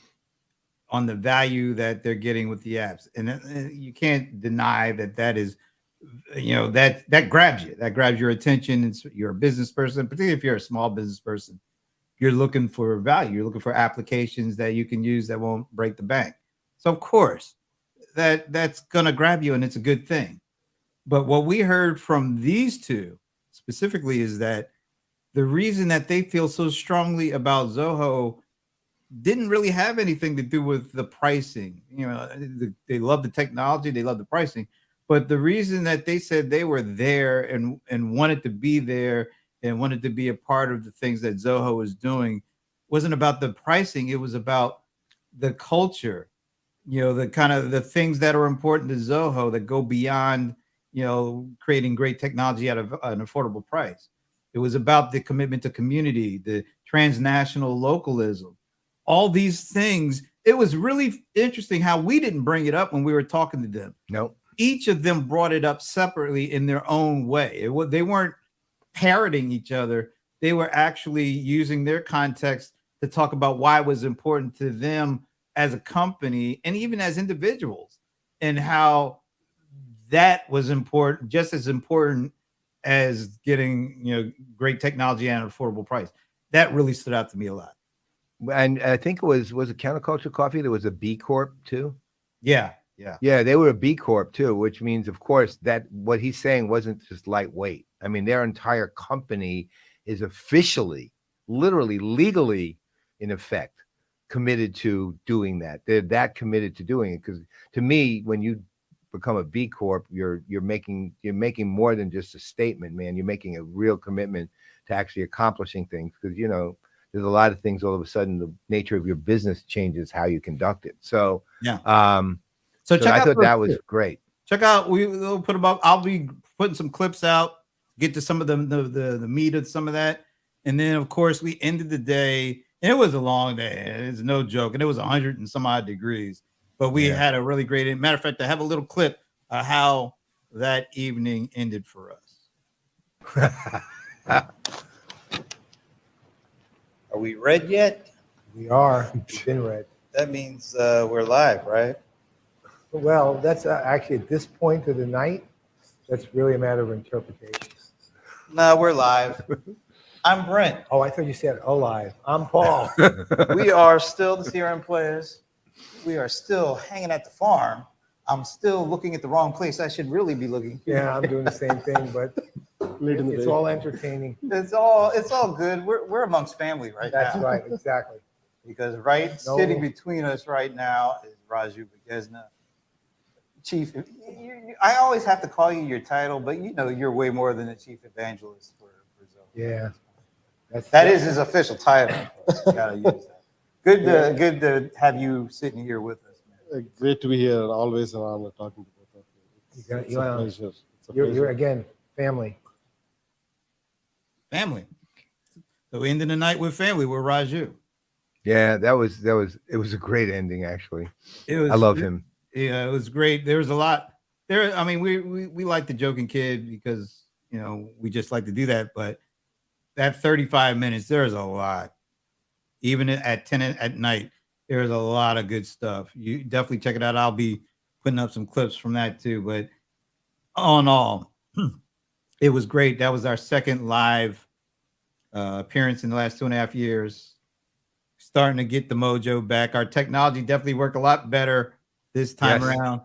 on the value that they're getting with the apps. And you can't deny that is, that grabs you, that grabs your attention. You're a business person, particularly if you're a small business person, you're looking for value. You're looking for applications that you can use that won't break the bank. So of course that's going to grab you, and it's a good thing. But what we heard from these two specifically is that the reason that they feel so strongly about Zoho didn't really have anything to do with the pricing. They love the technology, they love the pricing, but the reason that they said they were there and wanted to be there and wanted to be a part of the things that Zoho is doing wasn't about the pricing. It was about the culture, the kind of the things that are important to Zoho that go beyond, creating great technology at an affordable price. It was about the commitment to community, the transnational localism, all these things. It was really interesting how we didn't bring it up when we were talking to them. Nope. Each of them brought it up separately in their own way. They weren't parroting each other. They were actually using their context to talk about why it was important to them as a company and even as individuals, and how that was important, just as important as getting, great technology at an affordable price. That really stood out to me a lot. And I think it was it Counterculture Coffee? There was a B Corp too. Yeah. Yeah, they were a B Corp too, which means, of course, that what he's saying wasn't just lightweight. I mean, their entire company is officially, literally, legally, in effect, committed to doing that. They're that committed to doing it. Because to me, when you become a B Corp, you're making more than just a statement, man. You're making a real commitment to actually accomplishing things. Because there's a lot of things. All of a sudden, the nature of your business changes how you conduct it. So yeah. So I thought that was great. Check out. We'll put them up. I'll be putting some clips out, get to some of the meat of some of that. And then, of course, we ended the day It was a long day. It's no joke. And it was 100 and some odd degrees. But we had a really great, matter of fact, I have a little clip of how that evening ended for us. Are we read yet? We are. We've been read. That means we're live, right? Well, that's actually at this point of the night, that's really a matter of interpretation. No, we're live. I'm Brent. Oh, I thought you said alive. I'm Paul. We are still the CRM Playaz. We are still hanging at the farm. I'm still looking at the wrong place. I should really be looking. Yeah, I'm doing the same thing, but it's all entertaining. It's all good. We're amongst family right now. That's right, exactly. Because sitting between us right now is Raju Bagezna, Chief. I always have to call you your title, but you're way more than a chief evangelist for Zoho. Yeah. That is his official title. You gotta use that. Good to have you sitting here with us, man. Great to be here. Always an honor talking to both of you. It's a pleasure. You're again family. Family. So ending the night with family with Raju. Yeah, it was a great ending, actually. I love him. Yeah, it was great. There was a lot there. I mean, we like the joking kid because we just like to do that, but that 35 minutes, there's a lot. Even at 10 at night, there's a lot of good stuff. You definitely check it out. I'll be putting up some clips from that too. But all in all, it was great. That was our second live appearance in the last 2.5 years. Starting to get the mojo back. Our technology definitely worked a lot better this time around.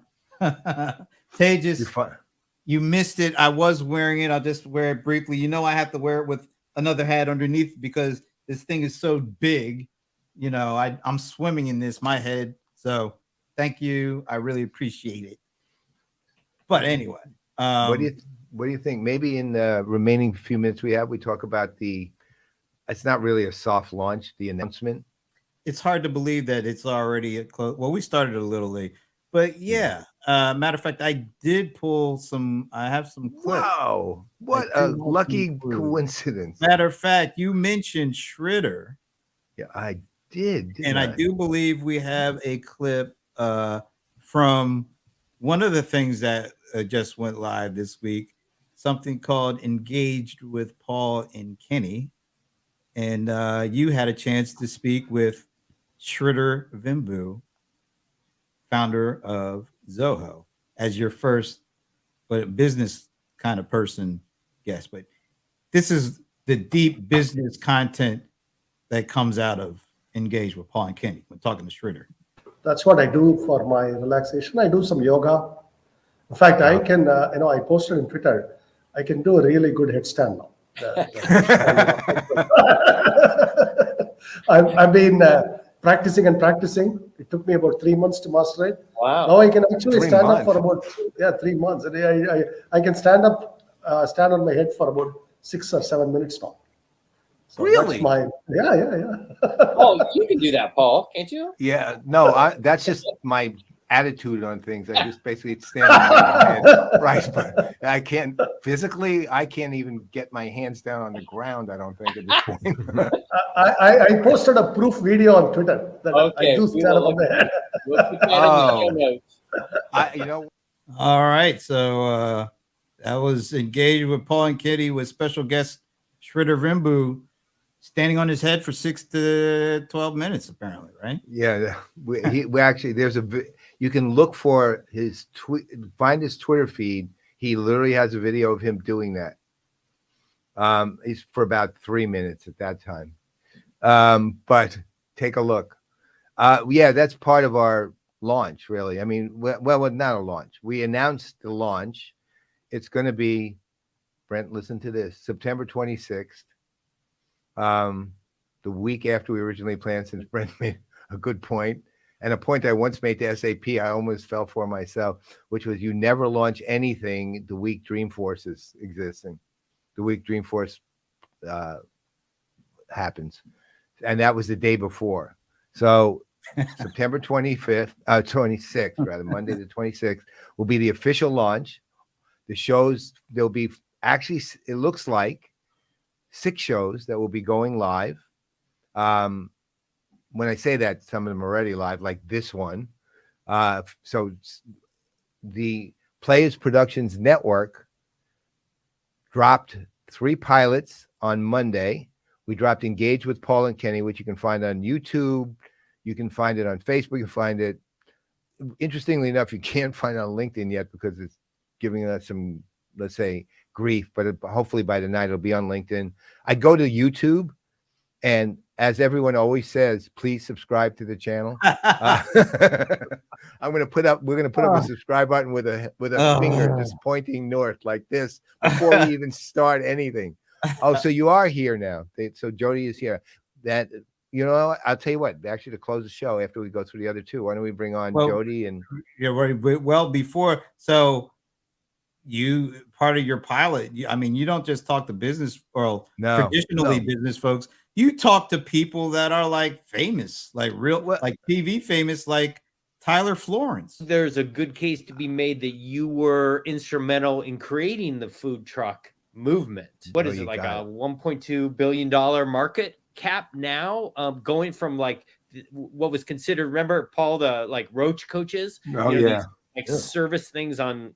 Tejas, you missed it. I was wearing it. I'll just wear it briefly. I have to wear it with another hat underneath because this thing is so big. I'm swimming in this, my head. So thank you. I really appreciate it. But anyway, what do you think? Maybe in the remaining few minutes we have, we talk about it's not really a soft launch, the announcement. It's hard to believe that it's already at close. Well, we started a little late, but yeah. Matter of fact, I did pull I have some clips. Wow, what a lucky coincidence. Matter of fact, you mentioned Shredder. Yeah, I did. And I do believe we have a clip from one of the things that just went live this week, something called Engaged with Paul and Kenny. And you had a chance to speak with Shredder Vimbu, founder of Zoho, as your first business kind of person guest. But this is the deep business content that comes out of Engage with Paul and Kenny when talking to Shredder. That's what I do for my relaxation. I do some yoga. In fact, I can, I posted on Twitter, I can do a really good headstand now. I've been practicing. It took me about 3 months to master it. Wow. Now I can actually stand up for about 3 months. And I can stand on my head for about 6 or 7 minutes now. So really? Yeah. Oh, you can do that, Paul, can't you? Yeah, no, that's just my attitude on things. I just basically stand on my head, right? But I can't even get my hands down on the ground. I don't think at this point. I posted a proof video on Twitter that I do stand up on my head. We'll put that in the show notes. All right, so that was Engaged with Paul and Kenny with special guest Shredder Vimbu, standing on his head for 6 to 12 minutes, apparently, right? Yeah, we actually you can look for his find his Twitter feed. He literally has a video of him doing that. He's for about 3 minutes at that time. But take a look. Yeah, that's part of our launch, really. I mean, well, not a launch. We announced the launch. It's going to be, Brent, listen to this, September 26th. The week after we originally planned, since Brent made a good point, and a point I once made to SAP, I almost fell for myself, which was you never launch anything the week Dreamforce is existing. The week Dreamforce happens. And that was the day before. So September 26th, rather, Monday the 26th, will be the official launch. The shows, there'll be it looks like 6 shows that will be going live. when I say that, some of them are already live, like this one. So the Playaz Productions Network dropped 3 pilots on Monday. We dropped Engage with Paul and Kenny, which you can find on YouTube. You can find it on Facebook. You can find it. Interestingly enough, you can't find it on LinkedIn yet because it's giving us some, let's say, grief, but hopefully by tonight it'll be on LinkedIn. I go to YouTube, and as everyone always says, please subscribe to the channel. We're going to put up a subscribe button with a finger just pointing north like this before we even start anything. Oh, so you are here now. So Jody is here. That, I'll tell you what, actually to close the show after we go through the other 2, why don't we bring on Jody and before, so you part of your pilot, you don't just talk to business or traditionally business folks, you talk to people that are like famous, like like TV famous, like Tyler Florence. There's a good case to be made that you were instrumental in creating the food truck movement. What is it, like a $1.2 billion market cap now, going from like what was considered, remember Paul, the like roach coaches, these, like service things on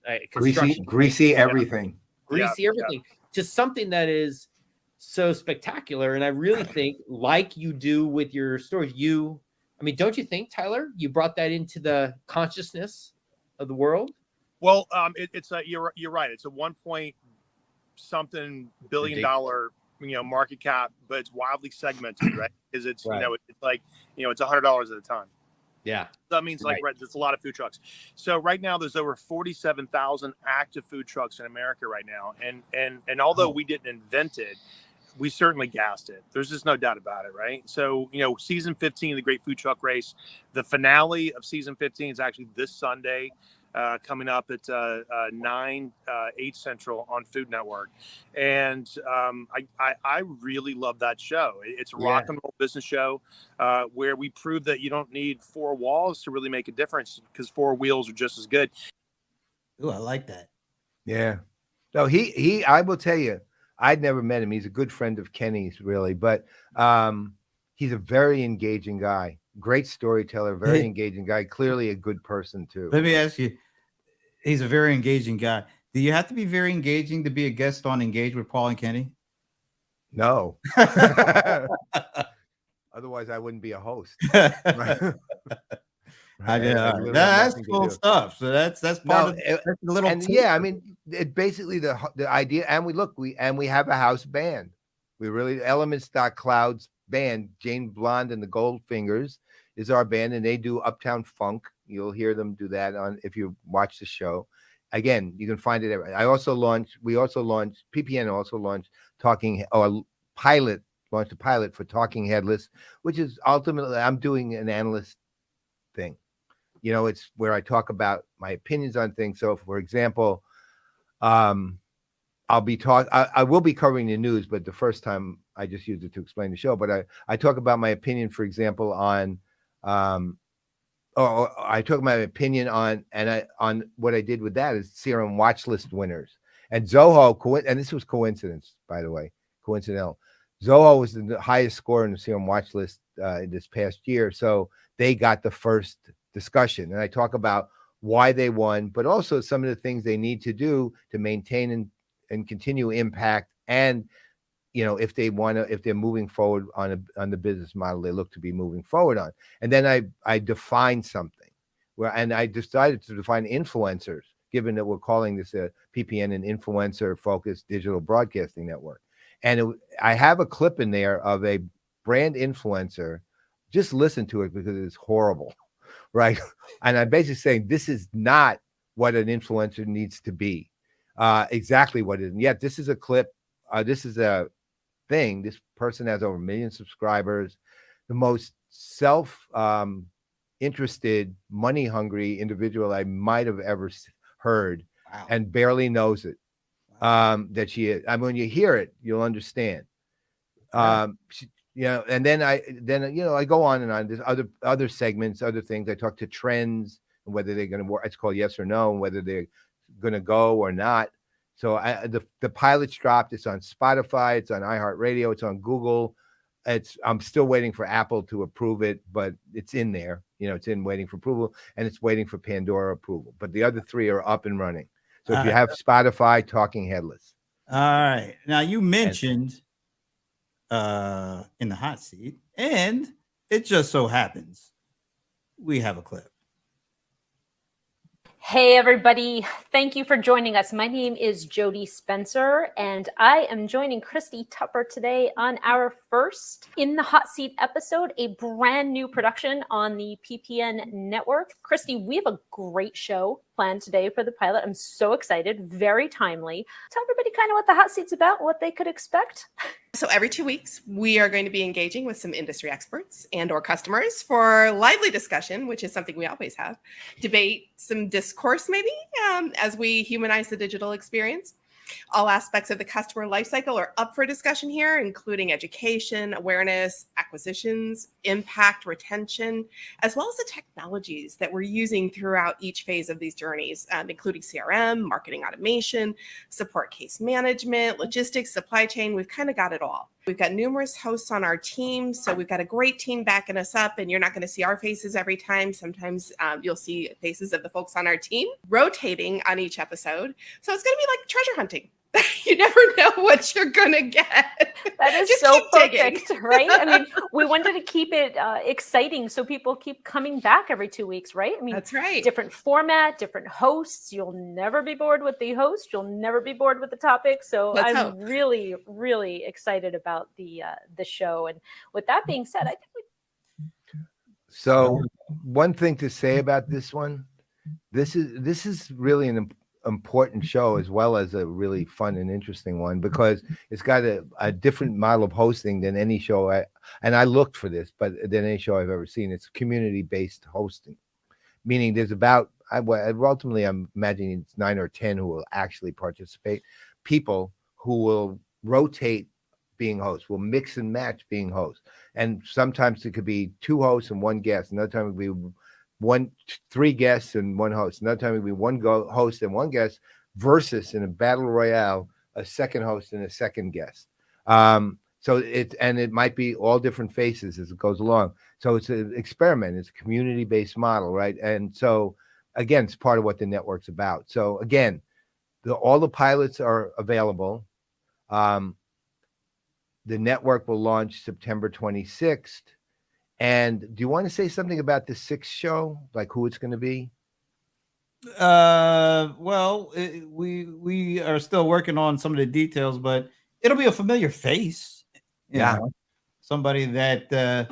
greasy everything, to something that is so spectacular. And I really think, like you do with your stories, don't you think, Tyler, you brought that into the consciousness of the world? Well, you're right. It's a $1.something billion market cap, but it's wildly segmented, right? Because it's it's like it's $100 at a time. Yeah, so that means there's a lot of food trucks. So right now there's over 47,000 active food trucks in America right now, and although we didn't invent it, we certainly gassed it. There's just no doubt about it, right? So season 15 of the Great Food Truck Race, the finale of season 15 is actually this Sunday, coming up at 8 Central on Food Network. And I really love that show. It's a rock and roll business show where we prove that you don't need 4 walls to really make a difference, because 4 wheels are just as good. Ooh, I like that. Yeah. No, I will tell you, I'd never met him. He's a good friend of Kenny's, really, but he's a very engaging guy. Great storyteller, very engaging guy. Clearly a good person too. Let me ask you, he's a very engaging guy. Do you have to be very engaging to be a guest on Engage with Paul and Kenny? No. Otherwise, I wouldn't be a host. That's cool stuff. So that's part of that's a little. And it basically the idea. And we have a house band. We really Elements.Cloud's band, Jane Blonde and the Goldfingers is our band, and they do Uptown Funk. You'll hear them do that if you watch the show. Again, you can find it. We also launched PPN also launched launched a pilot for Talking Headless, which is ultimately I'm doing an analyst thing. It's where I talk about my opinions on things. So, for example, I will be covering the news, but the first time I just used it to explain the show. But I talk about my opinion, for example, on I talk my opinion on what I did with that is CRM watch list winners. And Zoho, and this was coincidence, by the way, coincidental. Zoho was the highest score in the CRM watch list this past year. So they got the first discussion. And I talk about why they won, but also some of the things they need to do to maintain and continue impact. And, if they're moving forward on the business model they look to be moving forward on. And then I defined something and I decided to define influencers, given that we're calling this a PPN, an influencer focused digital broadcasting network. And I have a clip in there of a brand influencer. Just listen to it because it's horrible, right? And I'm basically saying this is not what an influencer needs to be. Exactly what it is. And yet this is a clip. This is a thing. This person has over 1 million subscribers. The most self-interested, money-hungry individual I might have ever heard, and barely knows it. That she is. When you hear it, you'll understand. And then I go on and on. There's other segments, other things. I talk to trends and whether they're going to work. It's called Yes or No, and whether they're going to go or not. So the pilot's dropped. It's on Spotify. It's on iHeartRadio. It's on Google. I'm still waiting for Apple to approve it, but it's in there. It's in waiting for approval, and it's waiting for Pandora approval. But the other 3 are up and running. So if you have Spotify, Talking Headless. All right. Now you mentioned in the hot seat, and it just so happens we have a clip. Hey, everybody. Thank you for joining us. My name is Jody Spencer, and I am joining Christy Tupper today on our first In the Hot Seat episode, a brand new production on the PPN network. Christy, we have a great show planned today for the pilot. I'm so excited, very timely. Tell everybody kind of what the hot seat's about, what they could expect. So every 2 weeks, we are going to be engaging with some industry experts and or customers for lively discussion, which is something we always have, debate, some discourse maybe, as we humanize the digital experience. All aspects of the customer lifecycle are up for discussion here, including education, awareness, acquisitions, impact, retention, as well as the technologies that we're using throughout each phase of these journeys, including CRM, marketing automation, support case management, logistics, supply chain. We've kind of got it all. We've got numerous hosts on our team, so we've got a great team backing us up, and you're not going to see our faces every time. Sometimes you'll see faces of the folks on our team rotating on each episode. So it's going to be like treasure hunting. You never know what you're going to get. That is Just so keep digging. perfect, right? I mean, we wanted to keep it exciting so people keep coming back every 2 weeks, right? I mean, That's right. Different format, different hosts. You'll never be bored with the host. You'll never be bored with the topic. So Let's I'm hope. really, really excited about the show. And with that being said, I think So one thing to say about this one, this is really an important show as well as a really fun and interesting one, because it's got a different model of hosting than any show I looked for this, but than any show I've ever seen. It's community-based hosting, meaning there's ultimately I'm imagining it's 9 or 10 who will actually participate, people who will rotate being hosts, will mix and match being hosts. And sometimes it could be 2 hosts and 1 guest. Another time it could be 3 guests and 1 host. Another time it could be 1 host and 1 guest versus in a battle royale, a 2nd host and a 2nd guest. So it might be all different faces as it goes along. So it's an experiment. It's a community-based model, right? And so again, it's part of what the network's about. So again, all the pilots are available. The network will launch September 26th. And do you want to say something about the 6th show, like who it's going to be? Well, we are still working on some of the details, but it'll be a familiar face. You know, somebody that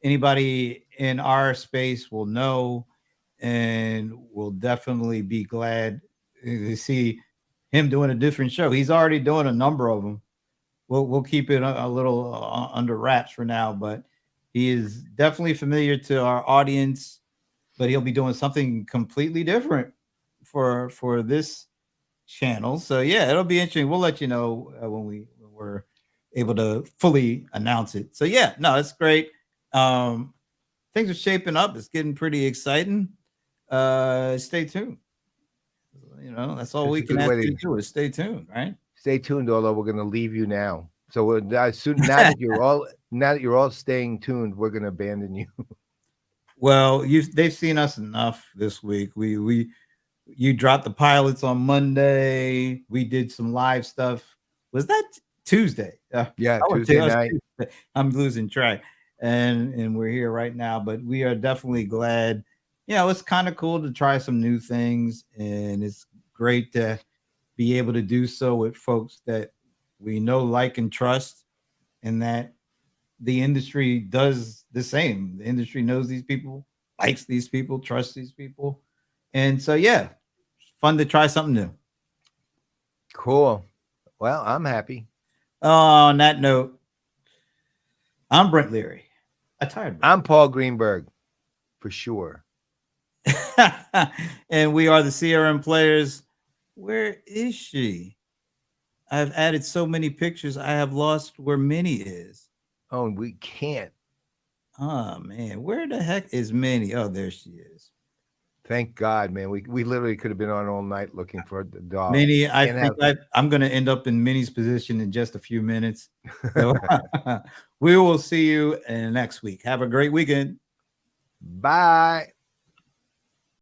anybody in our space will know, and will definitely be glad to see him doing a different show. He's already doing a number of them. We'll keep it a little under wraps for now, but he is definitely familiar to our audience, but he'll be doing something completely different for this channel. So yeah, it'll be interesting. We'll let you know when we're able to fully announce it. So yeah, no, it's great. Things are shaping up. It's getting pretty exciting. Stay tuned. You know, that's all we can ask you to do is stay tuned, right? Stay tuned, although we're going to leave you now. So now that you're all staying tuned, we're going to abandon you. Well, they've seen us enough this week. You dropped the pilots on Monday. We did some live stuff. Was that Tuesday? Yeah, Tuesday night. Tuesday. I'm losing track. And we're here right now, but we are definitely glad. You know, it's kind of cool to try some new things, and it's great to be able to do so with folks that we know, like, and trust, and that the industry does the same. The industry knows these people, likes these people, trusts these people. And so, yeah, fun to try something new. Cool. Well, I'm happy. On that note, I'm Brent Leary. I'm Paul Greenberg, for sure. And we are the CRM Playaz. Where is she? I've added so many pictures, I have lost where Minnie is. Oh, and we can't. Oh, man. Where the heck is Minnie? Oh, there she is. Thank God, man. We literally could have been on all night looking for the dog. Minnie, I Can't think I'm going to end up in Minnie's position in just a few minutes. So, we will see you next week. Have a great weekend. Bye.